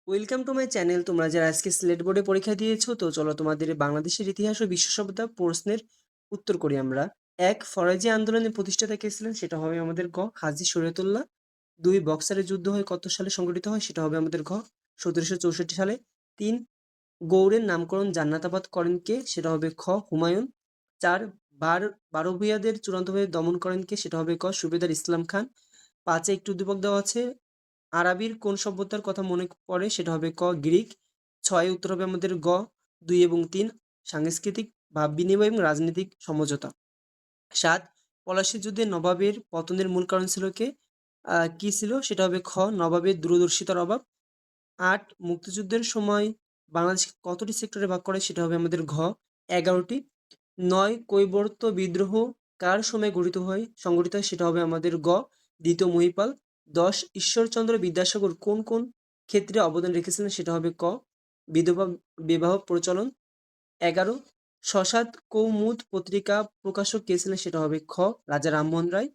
Welcome to my channel. তোমরা যারা আজকে সিলেট বোর্ডে পরীক্ষা দিয়েছো, তো চলো তোমাদের বাংলাদেশের ইতিহাস ও বিশ্ব সভ্যতা প্রশ্নের উত্তর করি আমরা। এক, ফরাজি আন্দোলনের প্রতিষ্ঠাতা কে ছিলেন? সেটা হবে আমাদের গ হাজী শরীয়তুল্লাহ। দুই, বক্সারের যুদ্ধ হয় কত সালে সংঘটিত হয়? সেটা হবে আমাদের ঘ 1764 সালে। তিন, গৌড়ের নামকরণ জান্নাতাবাদ করেন কে? সেটা হবে খ হুমায়ুন। চার, বারবিয়াদের চূড়ান্তভাবে দমন করেন কে? সেটা হবে ক সুবেদার ইসলাম খান। পাঁচে একটু উদ্দীপক দেওয়া আছে, আরাবির কোন সভ্যতার কথা মনে পড়ে? সেটা হবে ক গ্রিক। ছয়, উত্তর হবে আমাদের গ 2 এবং 3, সাংস্কৃতিক ভাব বিনিময় এবং রাজনৈতিক সমঝোতা। সাত, পলাশী যুদ্ধে নবাবের পতনের মূল কারণ ছিল কে? কি ছিল? সেটা হবে খ নবাবের দূরদর্শিতার অভাব। আট, মুক্তিযুদ্ধের সময় বাংলাদেশকে কতটি সেক্টরে ভাগ করে? সেটা হবে আমাদের ঘ 11টি। নয়, কৈবর্ত বিদ্রোহ কার সময় সংগঠিত হয়? সেটা হবে আমাদের গ দ্বিতীয় মহিপাল। 10, ঈশ্বরচন্দ্র বিদ্যাসাগর কোন কোন ক্ষেত্রে অবদান রেখেছিলেন? সেটা হবে ক বিধবা বিবাহ প্রচলন। 11, সসাত কৌমুদ পত্রিকা প্রকাশক কে ছিলেন? সেটা হবে খ রাজা রামমোহন রায়।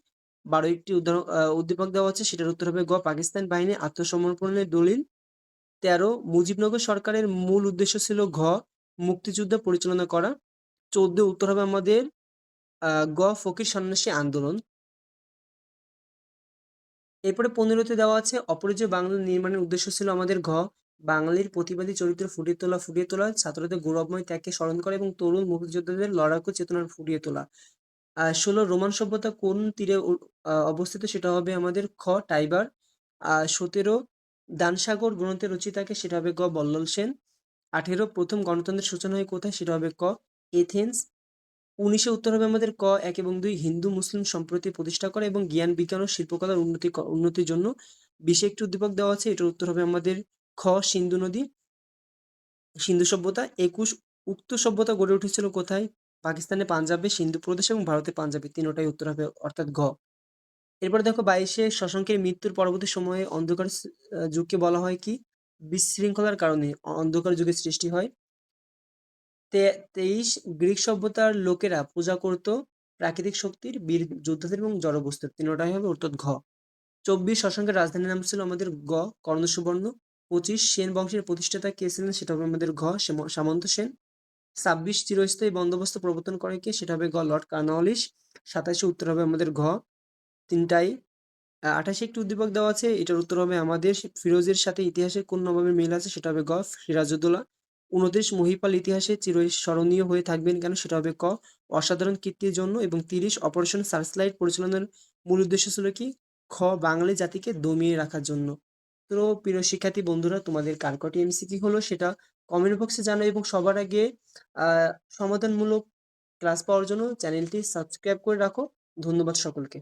12, একটি উদ্দীপক দেওয়া আছে, সেটার উত্তর হবে গ পাকিস্তান বাহিনী আত্মসমর্পণের দলিল। 13, মুজিবনগর সরকারের মূল উদ্দেশ্য ছিল ঘ মুক্তিযুদ্ধ পরিচালনা করা। 14, উত্তর হবে আমাদের গ ফকির সন্ন্যাসী আন্দোলন। এরপরে 15তে দেওয়া আছে, অপরাজেয় বাংলা নির্মাণের উদ্দেশ্য ছিল আমাদের ঘ বাঙালির প্রতিবাদী চরিত্র ফুটিয়ে তোলা, ছাত্রদের গৌরবময় ত্যাগকে স্মরণ করা এবং তরুণ মুক্তিযোদ্ধাদের লড়াকু চেতনা ফুটিয়ে তোলা। 16, রোমান সভ্যতা কোন তীরে অবস্থিত? সেটা হবে আমাদের খ টাইবার। 17, দানসাগর গ্রন্থের রচয়িতাকে? সেটা হবে গ বল্লাল সেন। 18, প্রথম গণতন্ত্রের সূচনা হয় কোথায়? সেটা হবে ক এথেন্স। 19, উত্তর হবে আমাদের ক 1 এবং 2, হিন্দু মুসলিম সম্প্রীতি প্রতিষ্ঠা করে এবং জ্ঞান বিজ্ঞান ও শিল্পকলার উন্নতির জন্য। 20, একটি উদ্দীপক দেওয়া আছে, এটার উত্তর হবে আমাদের খ সিন্ধু নদী, সিন্ধু সভ্যতা। 21, উক্ত সভ্যতা গড়ে উঠেছিল কোথায়? পাকিস্তানে পাঞ্জাবে, সিন্ধু প্রদেশ এবং ভারতে পাঞ্জাবে, তিনটাই উত্তর হবে অর্থাৎ ঘ। এরপর দেখো 22, শশাঙ্কের মৃত্যুর পরবর্তী সময়ে অন্ধকার যুগকে বলা হয় কি? বিশৃঙ্খলার কারণে অন্ধকার যুগের সৃষ্টি হয়। 23, গ্রিক সভ্যতার লোকেরা পূজা করত প্রাকৃতিক শক্তির, বীর যোদ্ধাদের এবং জড়বস্তুর, তিনটাই হবে উত্তর ঘ। 24, শশাঙ্কের রাজধানীর নাম ছিল আমাদের গ কর্ণসুবর্ণ। 25, সেন বংশের প্রতিষ্ঠাতা কে ছিলেন? সেটা হবে আমাদের ঘ সামন্ত সেন। 26, চিরস্থায়ী বন্দোবস্ত প্রবর্তন করে কে? সেটা হবে গ লর্ড কর্নওয়ালিস। 27, উত্তর হবে আমাদের ঘ তিনটাই। 28, একটি উদ্দীপক দেওয়া আছে, এটার উত্তর হবে আমাদের ফিরোজের সাথে ইতিহাসের কোন নবাবের মিল আছে? সেটা হবে গ সিরাজউদ্দৌলা। 29, মহিপাল ইতিহাসে চিরস্মরণীয় হয়ে থাকবেন কেন? সেটা হবে ক অসাধারণ কীর্তির জন্য। এবং 30, অপারেশন সার্চলাইট পরিচালনার মূল উদ্দেশ্য ছিল কি? খ বাঙালি জাতিকে দমিয়ে রাখার জন্য। তো প্রিয় শিক্ষার্থী বন্ধুরা, তোমাদের কার কটি এমসিকিউ হলো সেটা কমেন্ট বক্সে জানাও, এবং সবার আগে সমাধানমূলক ক্লাস পাওয়ার জন্য চ্যানেলটি সাবস্ক্রাইব করে রাখো। ধন্যবাদ সকলকে।